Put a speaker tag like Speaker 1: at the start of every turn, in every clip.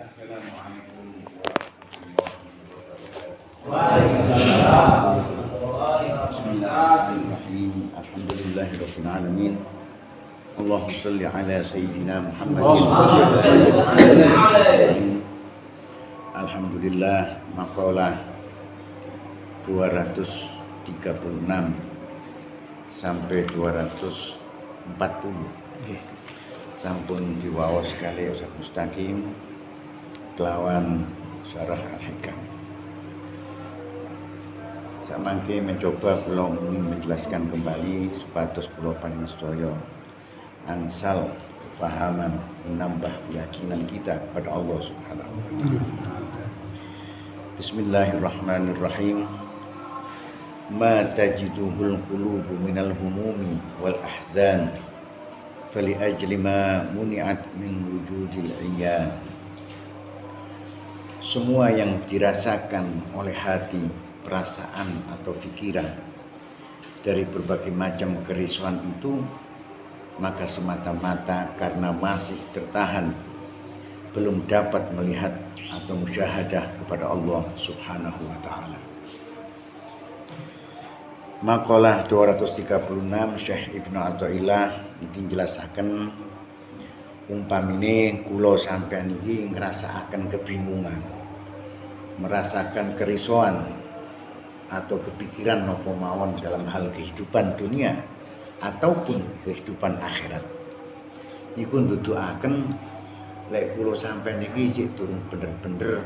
Speaker 1: Assalamualaikum warahmatullahi wabarakatuh.
Speaker 2: Waalaikumsalam.
Speaker 1: Bismillahirrahmanirrahim. Alhamdulillahirabbil alamin. Allahumma shalli ala sayyidina Muhammadin. Alhamdulillah, maqalah 236 sampai 240. Sampun diwaos kali Ustaz Mustaqim kelawan Syarah Al-Hikam. Samangke mencoba kula menjelaskan kembali supados kula panjenengan sedaya angsal kefahaman, menambah keyakinan kita kepada Allah Subhanahu wa taala. Bismillahirrahmanirrahim. Ma tajiduhul qulubu minal humumi wal ahzan fali ajli ma muni'at min wujudil iyan. Semua yang dirasakan oleh hati, perasaan atau pikiran dari berbagai macam kerisauan itu, maka semata-mata karena masih tertahan, belum dapat melihat atau musyahadah kepada Allah Subhanahu wa taala. Maqalah 236 Syekh Ibnu Athaillah iki njelasaken umpamine kula sampeyan iki ngrasakaken kebingungan, merasakan kerisauan atau kepikiran napa mawon dalam hal kehidupan dunia ataupun kehidupan akhirat. Iku ndudukaken lek kula sampeyan iki isih durung bener-bener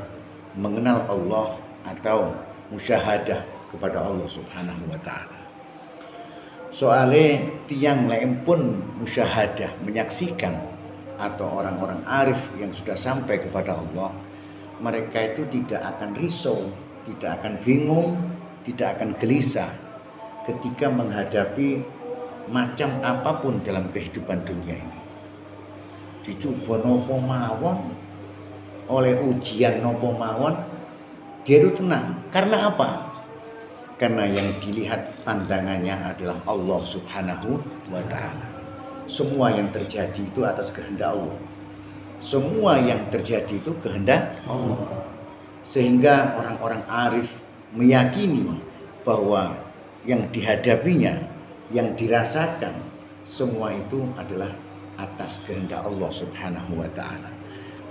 Speaker 1: mengenal Allah atau musyahadah kepada Allah Subhanahu wa taala. Soale tiyang lek pun musyahadah menyaksikan atau orang-orang arif yang sudah sampai kepada Allah, mereka itu tidak akan risau, tidak akan bingung, tidak akan gelisah ketika menghadapi macam apapun dalam kehidupan dunia ini. Dicoba nopo mawon, oleh ujian nopo mawon, dia itu tenang. Karena apa? Karena yang dilihat pandangannya adalah Allah Subhanahu wa ta'ala. Semua yang terjadi itu atas kehendak Allah. Semua yang terjadi itu kehendak Allah. Sehingga orang-orang arif meyakini bahwa yang dihadapinya, yang dirasakan, semua itu adalah atas kehendak Allah Subhanahu wa ta'ala.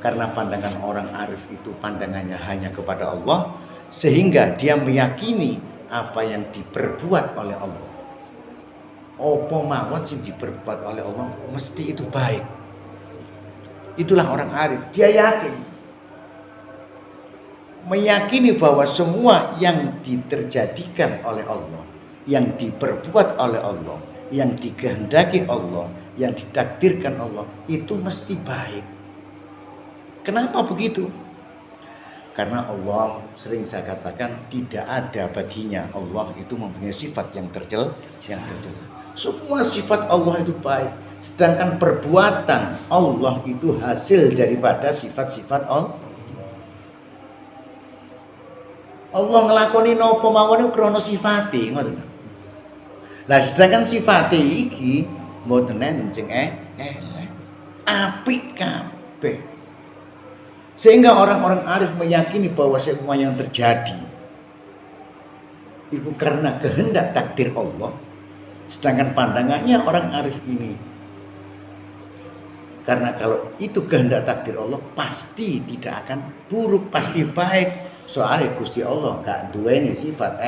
Speaker 1: Karena pandangan orang arif itu pandangannya hanya kepada Allah, sehingga dia meyakini apa yang diperbuat oleh Allah, apa mawon sing diperbuat oleh Allah mesti itu baik. Itulah orang arif, dia yakin, meyakini bahwa semua yang diterjadikan oleh Allah, yang diperbuat oleh Allah, yang dikehendaki Allah, yang ditakdirkan Allah itu mesti baik. Kenapa begitu? Karena Allah, sering saya katakan, tidak ada badinya. Allah itu mempunyai sifat yang tercela. Semua sifat Allah itu baik. Sedangkan perbuatan Allah itu hasil daripada sifat-sifat Allah. Allah nglakoni napa mawon krana sifate, ngoten. Lah sedangkan sifate iki mboten enten sing apik kabeh. Sehingga orang-orang arif meyakini bahwa semua yang terjadi itu karena kehendak takdir Allah. Sedangkan pandangannya orang arif ini, karena kalau itu kehendak takdir Allah pasti tidak akan buruk, pasti baik. Soalnya Gusti Allah gak duweni sifat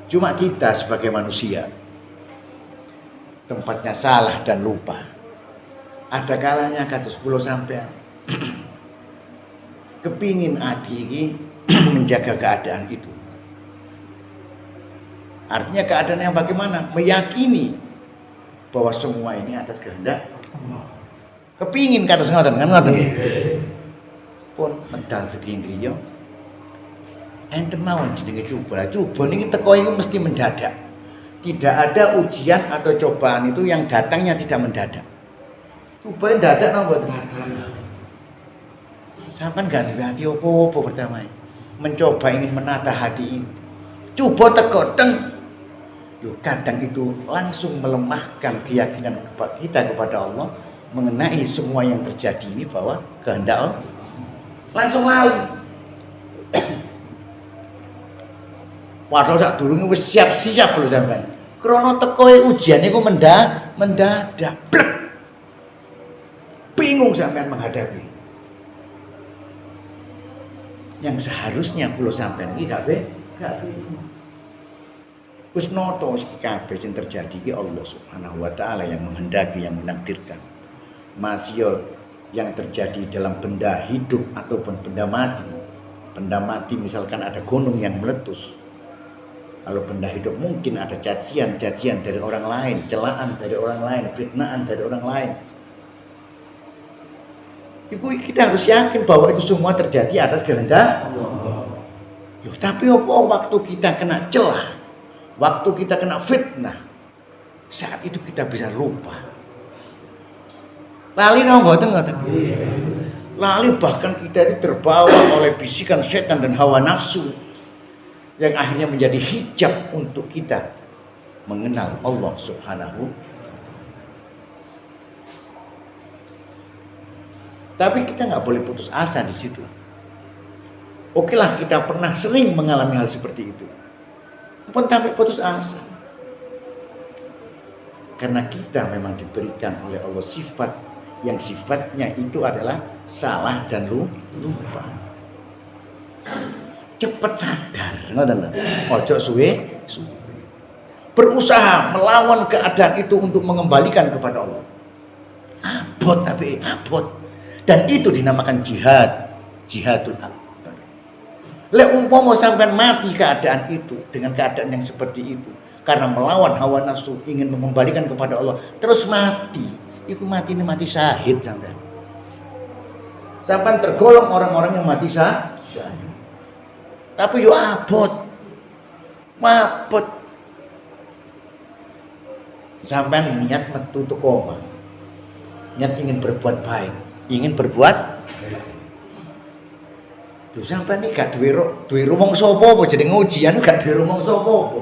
Speaker 1: Cuma kita sebagai manusia tempatnya salah dan lupa. Ada kalanya kados kula sampean kepingin adi ini menjaga keadaan itu. Artinya keadaan yang bagaimana? Meyakini bahwa semua ini atas kehendak Allah. Kepingin kados ngoten kan ngoten. Pun medal saking griya. Enten mawon jenenge coba. Coba niki teko iki mesti mendadak. Tidak ada ujian atau cobaan itu yang datangnya tidak mendadak. Coba dadak napa mboten? Sampeyan gak duwe hati apa-apa pertama. Mencoba ingin menata hati ini. Coba teko teng. Kadang itu langsung melemahkan keyakinan kita kepada Allah, mengenai semua yang terjadi ini bahwa kehendak Allah, langsung lali. Padahal sak durunge wis siap-siap lho sampean. Krana tekoe ujian iku mendadak. Blek. Bingung sampean menghadapi. Yang seharusnya kula sampean iki gak bingung. Wis noto wis kabeh sing terjadi iki Allah Subhanahu wa taala yang menghendaki, yang menakdirkan. Masih yang terjadi dalam benda hidup ataupun benda mati. Benda mati misalkan ada gunung yang meletus. Kalau benda hidup mungkin ada cacian dari orang lain, celaan dari orang lain, fitnaan dari orang lain. Itu kita harus yakin bahwa itu semua terjadi atas kehendak Allah. Tapi apa waktu kita kena celah, waktu kita kena fitnah, saat itu kita bisa lupa. Lali ngoten. Lali bahkan kita ini terbawa oleh bisikan setan dan hawa nafsu yang akhirnya menjadi hijab untuk kita mengenal Allah Subhanahu. Tapi kita nggak boleh putus asa di situ. Oke lah, kita pernah sering mengalami hal seperti itu. Pun sampai putus asa. Karena kita memang diberikan oleh Allah sifat yang sifatnya itu adalah salah dan lupa. Cepat sadar, ngoten lho. Ojo suwe. Berusaha melawan keadaan itu untuk mengembalikan kepada Allah. Abot. Dan itu dinamakan jihadul akbar. Lek umpama sampean mati keadaan itu dengan keadaan yang seperti itu karena melawan hawa nafsu ingin mengembalikan kepada Allah, terus mati. Iku mati ini mati syahid sampean. Sampean tergolong orang-orang yang mati syahid. Tapi yo abot. Mabot. Sampean niat metu koma. Niat ingin berbuat baik, ingin berbuat. Lho sampean iki gak duwe rumong sapa apa jenenge ujian gak duwe rumong sapa apa.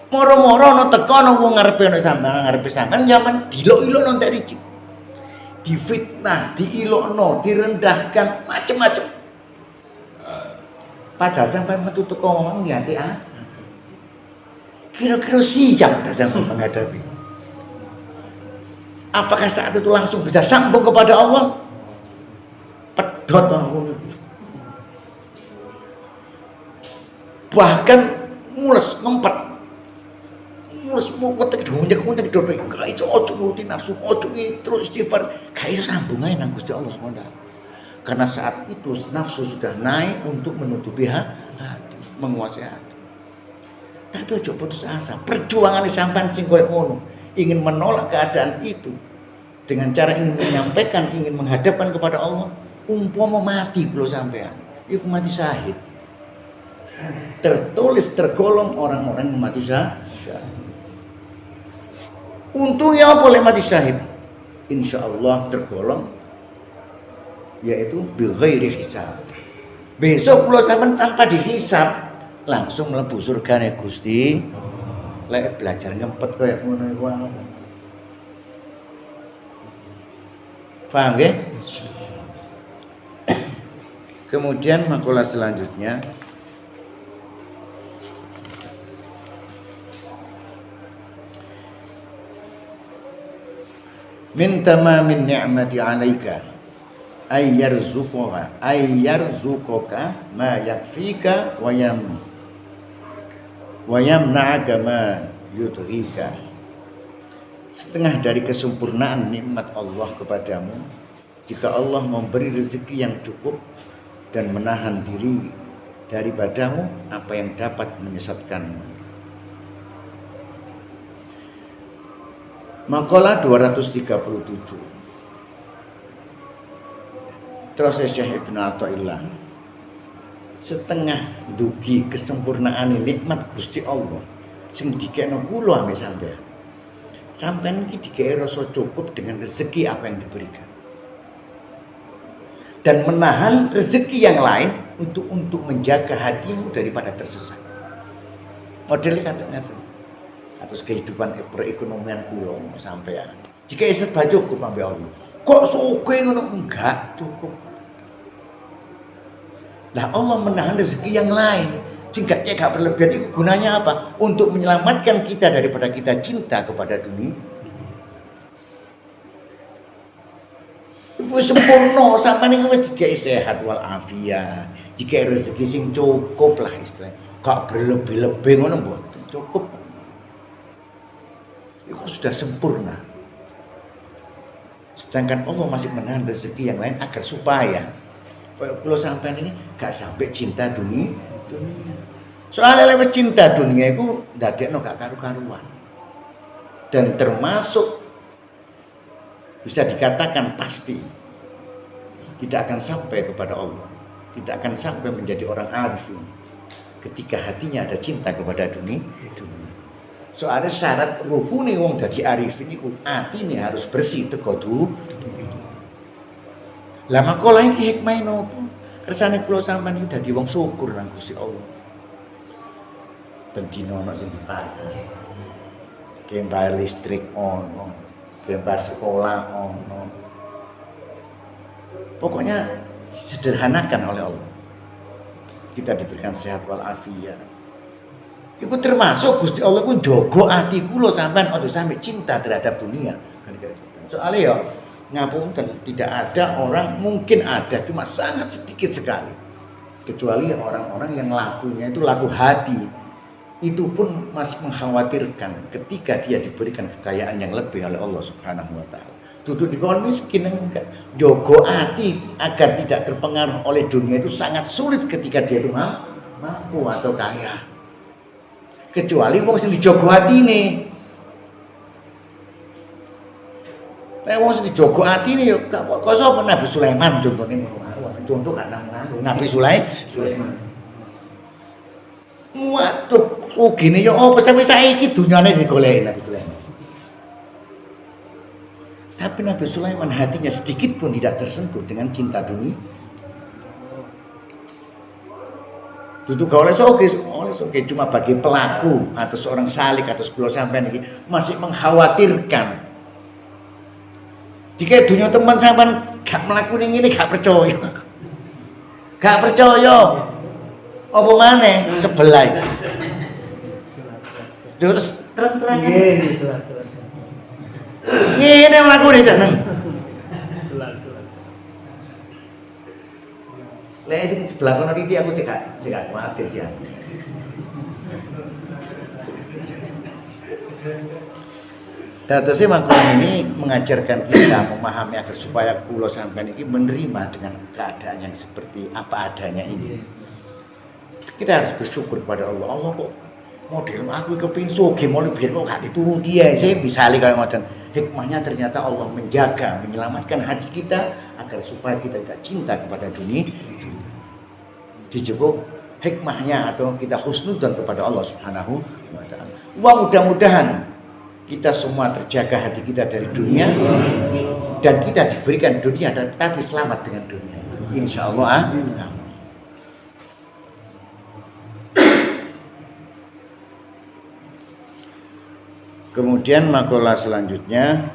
Speaker 1: Moro-moro ana teko ana wong ngarepe ana sampean, ngarepe sampean nyaman dilok-ilokno entek riji. Difitnah, diilokno, direndahkan, macam-macam. Padahal sampai metu teko ngomong niate kira-kira siap tak sampai menghadapi. Apakah saat itu langsung bisa sambung kepada Allah? Pedot orang. Bahkan mules ngempet. Mules mau ketek dunjek dodo gak iso ojo nuruti nafsu, ojo terus istighfar, gak iso sambung ae nang Gusti Allah SWT. Karena saat itu nafsu sudah naik untuk menutupi hati, menguasai hati. Tapi ojo putus asa. Perjuangan sampean sing koyo ngono, ingin menolak keadaan itu dengan cara ingin menyampaikan, ingin menghadapkan kepada Allah. Umpama mati kalau sampean, iku mati syahid. Tertulis tergolong orang-orang yang mati syahid. Untungnya boleh mati syahid. Insya Allah tergolong yaitu bighairi hisab. Besok kula sampean tanpa dihisab langsung mlebu surgane Gusti. Lek belajar ngempet kaya ngono iku. Paham nggih? Kemudian makalah selanjutnya min tamamin ni'mati 'alaika ayyarzuqaka ma yakfika wa yamna'aka ma yudghika. Setengah dari kesempurnaan nikmat Allah kepadamu jika Allah memberi rezeki yang cukup dan menahan diri daripadamu apa yang dapat menyesatkanmu. Makalah 237. Terus Syekh Ibnu Athaillah, setengah dugi kesempurnaan nikmat Gusti Allah sing dikekno kula ambek sampean. Sampean iki dikek rasa cukup dengan rezeki apa yang diberikan. Dan menahan rezeki yang lain untuk menjaga hatimu daripada tersesat. Modelnya kata-kata atas kehidupan perekonomian kula sampean. Jika serba cukup ambek Allah. Kok sugih ngono enggak cukup. Lah Allah menahan rezeki yang lain. Jika gak berlebihan itu gunanya apa? Untuk menyelamatkan kita daripada kita cinta kepada dunia. Itu sempurna sampai nih wis dikai sehat wal afiat. Jika rezeki sing cukup lah istilahnya. Gak berlebih-lebih ngono mboten cukup. Itu sudah sempurna. Sedangkan Allah masih menahan rezeki yang lain agar supaya kalau sampai ini gak sampai cinta dunia. Soalnya lewat cinta dunia itu ndadekno gak karu-karuan. Dan termasuk bisa dikatakan pasti tidak akan sampai kepada Allah. Tidak akan sampai menjadi orang arif ketika hatinya ada cinta kepada dunia. Soalnya syarat rukune wong dadi arifin iku atine harus bersih teko dunia. Lah makola iki hikmah nopo? Kersane kula sampean iki dadi wong syukur nang Gusti Allah. Ben dina ana sing dipake. Bayar listrik ono, bayar sekolah ono. Pokoknya sederhanakan oleh Allah. Kita diberikan sehat wal afiat. Iku termasuk Gusti Allah ku njogo ati kula sampean aja sampe cinta terhadap dunia. Soalnya ya ngapunten, tidak ada orang, mungkin ada, cuma sangat sedikit sekali. Kecuali orang-orang yang lakunya itu laku hati. Itu pun masih mengkhawatirkan ketika dia diberikan kekayaan yang lebih oleh Allah Subhanahu wa taala. Duduk di kawan miskin enggak. Jogo hati agar tidak terpengaruh oleh dunia itu sangat sulit ketika dia itu mampu atau kaya. Kecuali wong sing dijogo atine. Nek wong sing dijogo atine yo kok sapa Nabi Sulaiman contone ngono. Contoh kan Nabi Sulaiman. Waduh, sugine yo apa sampe saiki dunyane digoleki Nabi Sulaiman. Tapi Nabi Sulaiman hatinya sedikit pun tidak tersentuh dengan cinta dunia. Duduk oleh soge cuma bagi pelaku atau seorang salik atau sepuluh sampean ini masih mengkhawatirkan. Jika dunia teman sampean gak melakukan ini gak percaya. Gak percaya. Apa maneh sebelah. Terus terang-terang. Ngene mlakune jeneng. Lek sing sebelah kono iki aku sik gak kuwatir sih. Dadose mangkon ini mengajarkan kita memahami agar supaya kula sampean iki menerima dengan keadaan yang seperti apa adanya ini. Kita harus bersyukur kepada Allah. Allah kok model aku kepengin sugih mau lebih kok gak dituruti ya. Saya bisa kaya ngoten. Hikmahnya ternyata Allah menjaga, menyelamatkan hati kita agar supaya kita tidak cinta kepada dunia. Dijebuk hikmahnya atau kita husnudzon kepada Allah Subhanahu wa taala. Wa mudah-mudahan kita semua terjaga hati kita dari dunia dan kita diberikan dunia tetapi selamat dengan dunia. Insyaallah. Kemudian makalah selanjutnya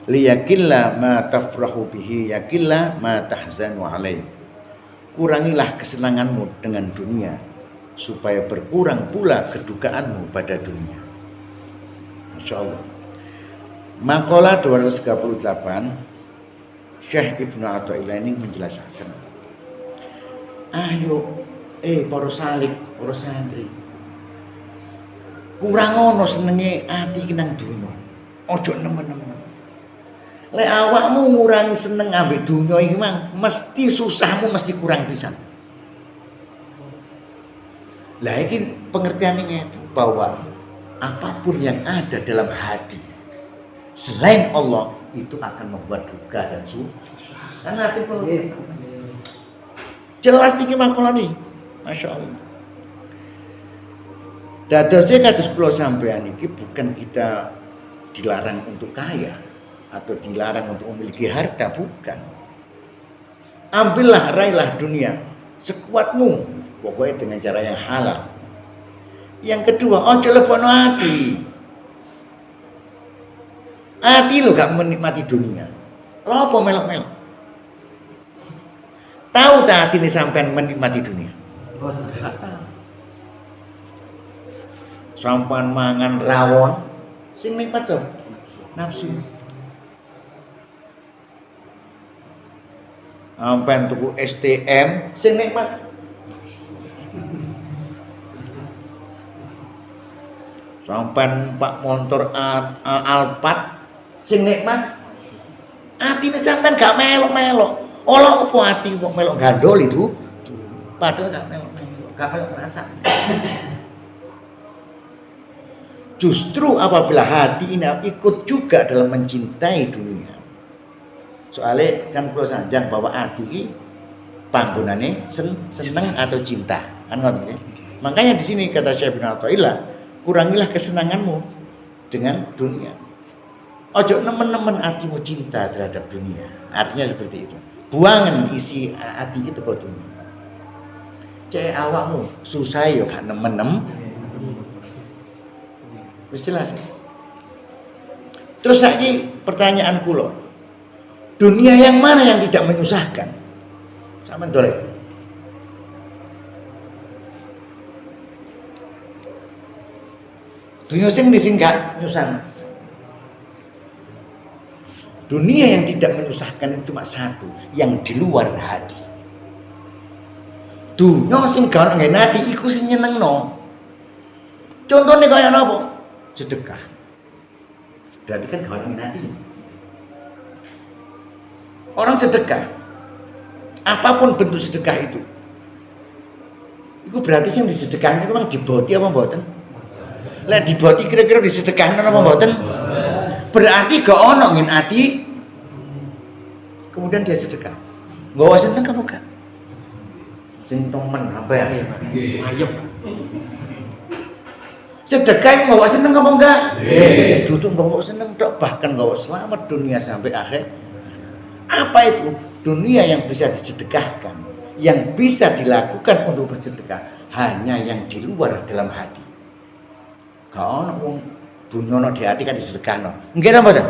Speaker 1: liyakilla ma tafrahu bihi yakilla ma tahzanu alaih. Kurangilah kesenanganmu dengan dunia supaya berkurang pula kedukaanmu pada dunia. Insyaallah. Makalah 238 Syekh Ibnu Athaillah ini menjelaskan. Ayo para salik, para santri. Kurang ono senenge ati nang dunya. Ojo nemen-nemen. Lek awakmu ngurangi seneng ambek dunya iki mang mesti susahmu mesti kurang pisan. Lah iki pengertiannya bahwa apapun yang ada dalam hati selain Allah itu akan membuat duka dan susah. Kan hati kalau jelas iki makalah nih. Masya Allah. Dadose kados kula sampean iki bukan kita dilarang untuk kaya atau dilarang untuk memiliki harta, bukan. Ambillah, raihlah dunia sekuatmu, pokoknya dengan cara yang halal. Yang kedua, ojo lebokno ati. Ati lo gak menikmati dunia. Lo apa melok-melok? Tahu tak hati ini sampean menikmati dunia? Sampean mangan rawon, sing nikmat so? Nafsu. Sampean tuku STM, sing nikmat. Sampean pak motor Alphard, sing nikmat. Atine sampean gak melok-melok. Olah apa ati kok melok gandol itu? Padahal gak melok-melok, gak melok rasa. Justru apabila hati ini ikut juga dalam mencintai dunia. Soalnya kan kula sanjang bahwa hati ini panggonane seneng atau cinta. Kan ngoten ya. Makanya di sini kata Syekh bin Athaillah, kurangilah kesenanganmu dengan dunia. Ojo nemen-nemen hatimu cinta terhadap dunia. Artinya seperti itu. Buangan isi hati itu buat dunia. Cek awakmu susah yo gak nemen-nemen. Wis jelas. Terus lagi pertanyaan kula. Dunia yang mana yang tidak menyusahkan? Sama dolek. Dunia sing gak nyusahkan. Dunia yang tidak menyusahkan itu cuma satu, yang di luar hati. Dunia sing gak ngene hati iku sing nyenengno. Contohnya kaya napa? Sedekah. Berarti kan gak ngene hati. Orang sedekah, apapun bentuk sedekah itu berarti yang disedekahkan itu memang diboti apa mboten? Lek diboti kira-kira disedekahkan apa mboten? Berarti gak ono ngin ati kemudian dia sedekah. Nggawa seneng apa gak? Sing temen apa ya? Ayem. Sedekah nggawa seneng apa enggak? Duduk nggawa seneng tok, bahkan nggawa selamat dunia sampai akhir. Apa itu? Dunia yang bisa disedekahkan, yang bisa dilakukan untuk bersedekah hanya yang di luar dalam hati. Gak ono wong dunyono di hati kan disedekahno. Nggih napa to?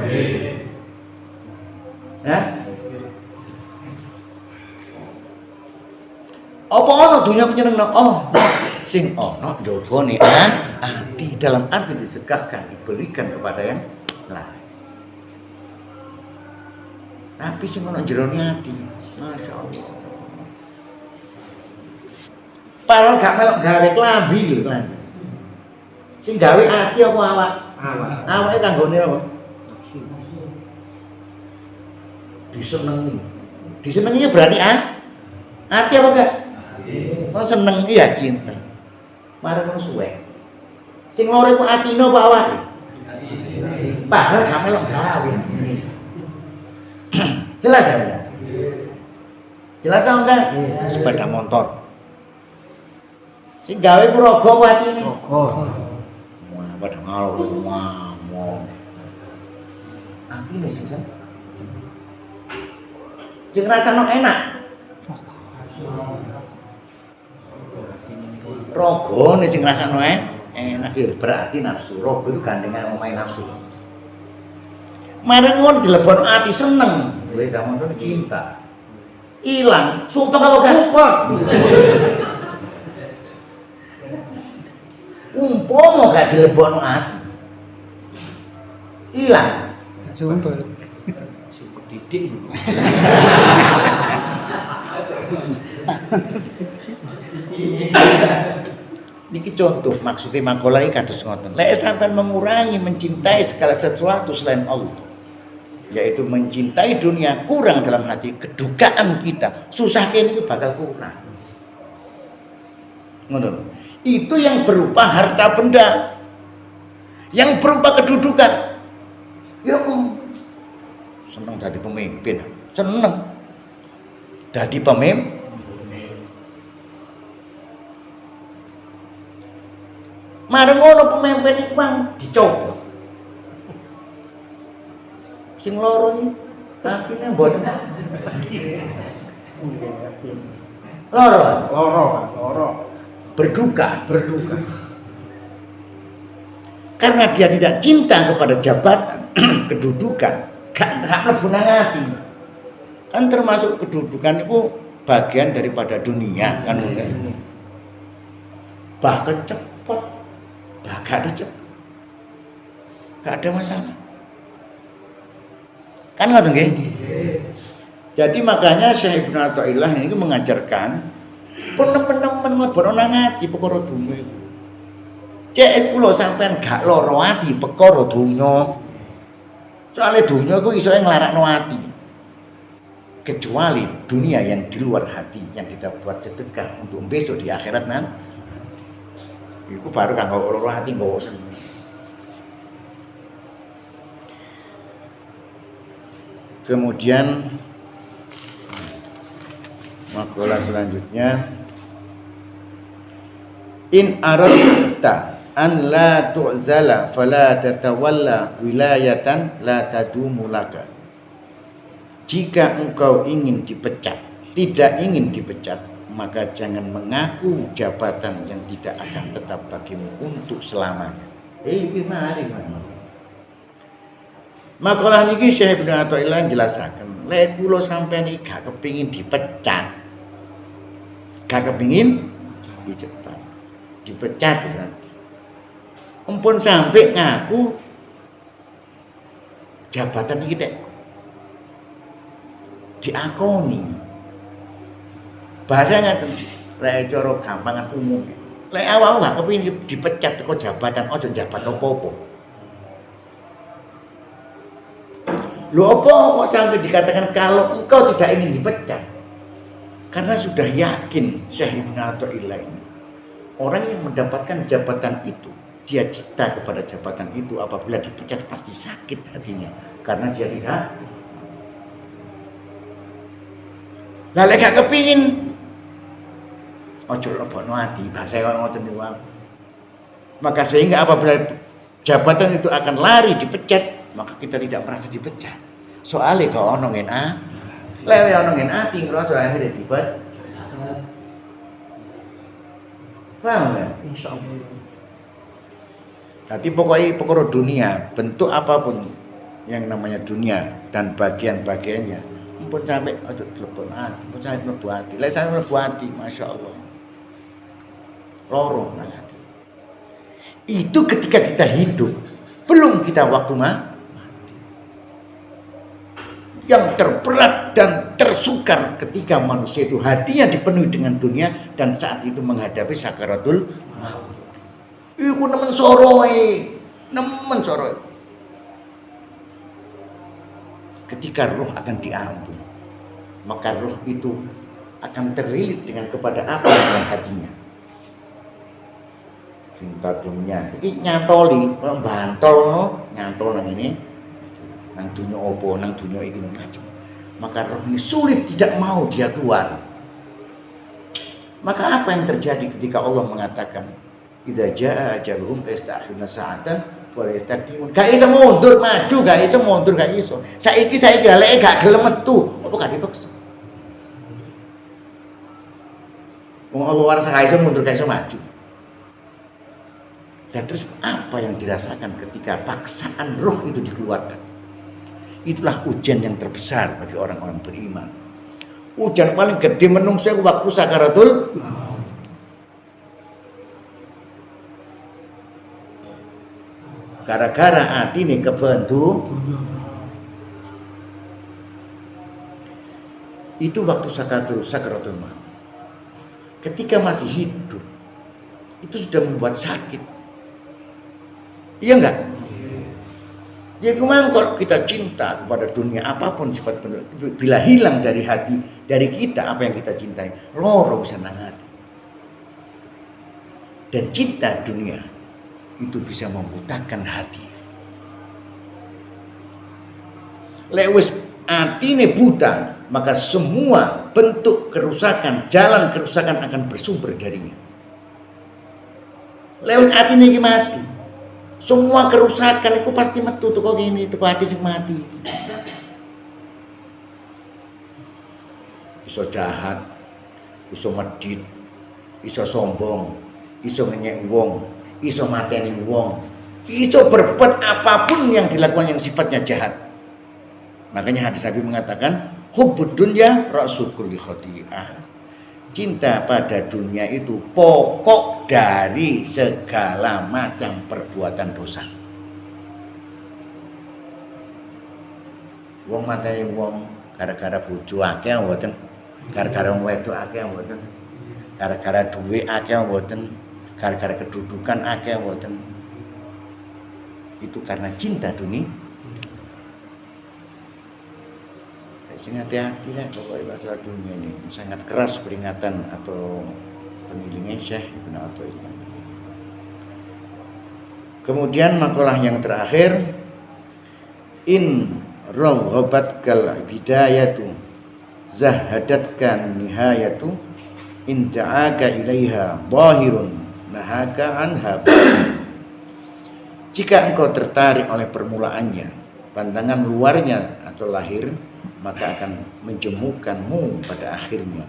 Speaker 1: Hah? Apa ono dunya ku nyenengno? Oh, sing ono jogone hati, dalam arti disedekahkan, diberikan kepada yang lain. Tapi sing ono jerone ati, masyaallah. Padahal gak melok gawe klambi lho kan. Sing gawe ati apa awak? Awake kanggone apa? Disenengi. Disenenginya berarti ati apa enggak? Kalau seneng iya cinta. Marang wong suwe. Sing loro iku atine apa awake? Padahal gak melok gawe. Jelas ya? Jelas dong kan? Sepeda motor. Sing gawe ku raga apa atine? Raga. Wah, padha ngalor itu ngomong. Atine sing sing rasane enak. Ragane sing rasane enak ya berarti nafsu. Raga itu gandengan omahe nafsu. Marang ngono dilebokno ati seneng, kowe gak ngono cinta. Ilang, sumpah apa gak sumpah? Umpama gak dilebokno ati. Ilang, sumpah. Sumpah didik. Niki contoh maksudnya makalah iki kados ngoten. Lek sampean mengurangi mencintai segala sesuatu selain Allah, yaitu mencintai dunia, kurang dalam hati, kedukaan kita, susah kene iki bakal kurang. Ngono. Itu yang berupa harta benda, yang berupa kedudukan. Ya seneng jadi pemimpin, seneng jadi pemimpin. Marang ngono pemimpin iku dicoba. Sing loro iki atine mboten. Loro. Berduka. Karena dia tidak cinta kepada jabatan, kedudukan, gak mlebu nang ati. Kan termasuk kedudukan itu bagian daripada dunia kan. Bahkan cepet, gak ada cepet, gak ada masalah. Kan ngoten nggih? Jadi makanya Syekh Ibnu Athaillah ini mengajarkan pun nemen-nemen mlebur nang ati perkara dunya iku. Cek kula sampean gak lara ati perkara dunya. Soale dunya iku iso nglarakno ati. Kecuali dunia yang di luar hati yang kita buat sedekah untuk besok di akhirat nan. Iku baru kanggo lara ati nggawa seneng. Kemudian makalah selanjutnya, in aradta an la tu'zala fala tatawalla wilayatan la tadumu laka. Jika engkau ingin dipecat, tidak ingin dipecat, maka jangan mengaku jabatan yang tidak akan tetap bagimu untuk selamanya. Gimana? Makalah niki Syekh Ibnu Athaillah jelasaken, lek kula sampeyan iki gak kepengin dipecat. Gak kepengin dipecat kan. Ampun sampai ngaku jabatan iki tek diakoni. Bahasa ngaten, lek cara gampangan umum. Lek awakmu gak kepengin dipecat teko jabatan, aja jabat apa-apa. Loh apa kok sampai dikatakan kalau engkau tidak ingin dipecat? Karena sudah yakin Syekh Ibnu Athaillah ini orang yang mendapatkan jabatan itu, dia cinta kepada jabatan itu, apabila dipecat pasti sakit hatinya karena dia tidak. Lah lek gak kepingin ojo lebokno ati, bahasa ngoten niku. Maka sehingga apabila jabatan itu akan lari dipecat, maka kita tidak merasa dipecat. Soalnya kalau ono ngen a, lewe ono ngen ati ngrasa akhirnya dipecat. Paham ya? Insyaallah. Jadi pokoknya perkara dunia, bentuk apapun yang namanya dunia dan bagian-bagiannya, ampun sampai aja telepon ati, ampun sampai mlebu ati. Lek sampe mlebu ati, masyaallah. Loro nang ati. Itu ketika kita hidup, belum kita waktu mati. Yang terberat dan tersukar ketika manusia itu hatinya dipenuhi dengan dunia dan saat itu menghadapi sakaratul maut. Iku nemen soroi. Ketika roh akan diambil, maka roh itu akan terlilit dengan kepada apa dalam hatinya. Cinta dunia. Iki nyantoli, bantol no, nyantol nang ini. Nang dunia opo, nang dunia iki macam. Maka roh ini sulit tidak mau dia keluar. Maka apa yang terjadi ketika Allah mengatakan idza jaa ajaluhum yastakhiruna sa'atan wa yastaqdimun. Gak iso mundur maju, gak iso mundur, gak iso. Saiki lek gak gelem metu, apa gak dipaksa. Wong Allah warsa gak iso mundur, gak iso maju. Dan terus apa yang dirasakan ketika paksaan roh itu dikeluarkan? Itulah ujian yang terbesar bagi orang-orang beriman. Ujian paling gede menungso waktu sakaratul. Gara-gara atine kebentuk. Itu waktu sakaratul maut. Ketika masih hidup, itu sudah membuat sakit. Iya enggak? Ya kemana kalau kita cinta kepada dunia apapun sifat bentuk, bila hilang dari hati, dari kita apa yang kita cintai, loro senang hati. Dan cinta dunia itu bisa membutakan hati. Lek wis atine buta, maka semua bentuk kerusakan, jalan kerusakan akan bersumber darinya. Lek wis atine iki mati, semua kerusakan itu pasti metu teko kene, teko ati sing mati. Iso jahat, iso medhit, iso sombong, iso ngenyek wong, iso mateni wong, Iso berbuat apapun yang dilakukan yang sifatnya jahat. Makanya hadis Nabi mengatakan, hubbud dunya ra'su kulli khati'ah. Cinta pada dunia itu pokok dari segala macam perbuatan dosa. Wong matane wong gara-gara bojo akeh mboten, gara-gara wedok akeh mboten, gara-gara duwe akeh mboten, gara-gara kedudukan akeh mboten. Itu karena cinta dunia. Sing hati-hati lah pokoknya masalah dunia ini. Sangat keras peringatan atau penilaian Syekh Ibnu Athaillah. Kemudian makalah yang terakhir, in raghabatkal bidayatu zahadatka nihayatu in da'aka ilaiha zahirun nahaka anha. Jika engkau tertarik oleh permulaannya, pandangan luarnya atau lahir, maka akan menjemukanmu pada akhirnya.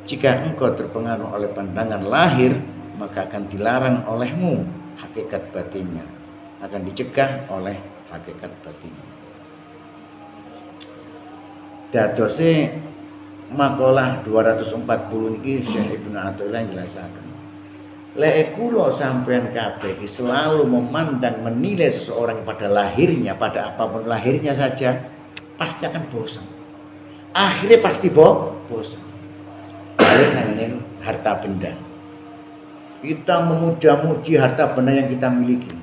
Speaker 1: Jika engkau terpengaruh oleh pandangan lahir, maka akan dilarang olehmu hakikat batinnya, akan dicegah oleh hakikat batinnya. Dadose makalah 240 ini Syekh Ibnu Athaillah menjelaskan. Lek kula sampean kabeh selalu memandang menilai seseorang pada lahirnya, pada apapun lahirnya saja, pasti akan bosan. Akhirnya pasti bosan. Balik nang harta benda. Kita memuja-muji harta benda yang kita miliki.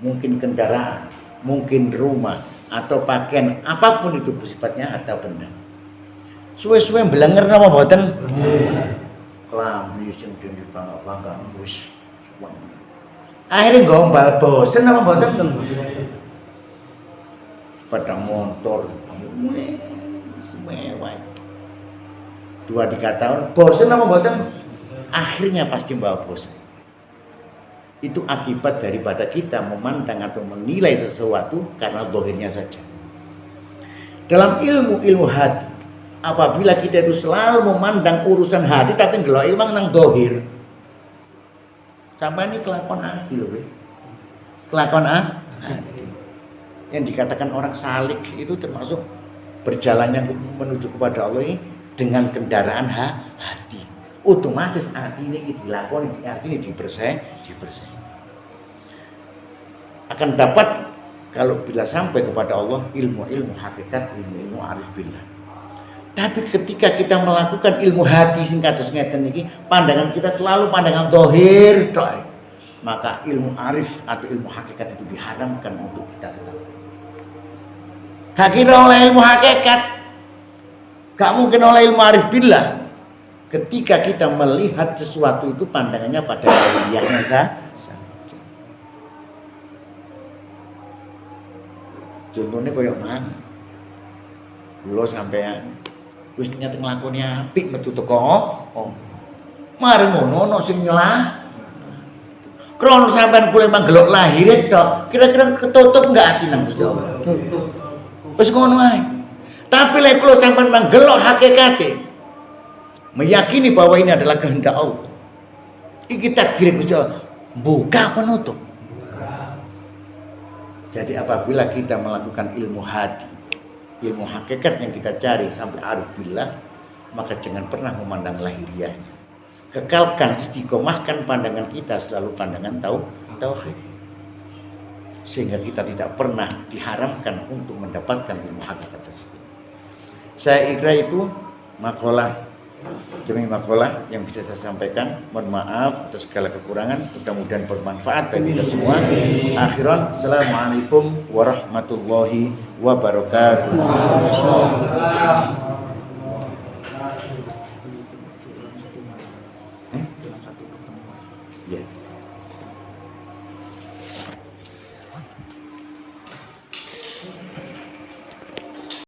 Speaker 1: Mungkin kendaraan, mungkin rumah, atau pakaian, apapun itu sifatnya harta benda. Suwe-suwe belenger napa mboten? Klambi sing dibangga-bangga wis. Akhirnya gombal bosen apa mboten? Sepeda motor mewah. 2-3 tahun bosen apa mboten? Akhirnya pasti bawa bosan. Itu akibat daripada kita memandang atau menilai sesuatu karena zahirnya saja. Dalam ilmu hati, apabila kita itu selalu memandang urusan hati tapi ngelok ilmu nang zahir, sampai ini kelakon hati loh, kelakon hati. Yang dikatakan orang salik itu termasuk berjalannya menuju kepada Allah ini dengan kendaraan hati. Otomatis hati ini dilakoni, hati ini dibersih. Akan dapat kalau bila sampai kepada Allah ilmu hakikat, ilmu arif billah. Tapi ketika kita melakukan ilmu hati sing kados ngeten iki, pandangan kita selalu pandangan zahir tok. Maka ilmu arif atau ilmu hakikat itu diharamkan untuk kita tetap. Gak kira oleh ilmu hakikat, gak mungkin oleh ilmu arif billah. Ketika kita melihat sesuatu itu pandangannya pada zahirnya saja. Contohnya koyo mang. Kula sampean wis nyate nglakoni apik metu teko. Mari ngono ono sing nyelah. Krono sampean kule manggelok lahir tok, kira-kira ketutup enggak ati nang Gusti Allah? Wis ngono ae. Tapi lek kula sampean manggelok hakikate, meyakini bahwa ini adalah kehendak Allah. Iki takdir Gusti Allah, buka penutup. Jadi apabila kita melakukan ilmu hati, ilmu hakikat yang kita cari sampai arif billah, maka jangan pernah memandang lahiriahnya. Kekalkan, istiqomahkan pandangan kita selalu pandangan tauhid. Sehingga kita tidak pernah diharamkan untuk mendapatkan ilmu hakikat tersebut. Saya kira itu makalah demi makalah yang bisa saya sampaikan. Mohon maaf atas segala kekurangan, mudah-mudahan bermanfaat bagi kita semua. Akhiran, assalamualaikum warahmatullahi wabarakatuh. Ya.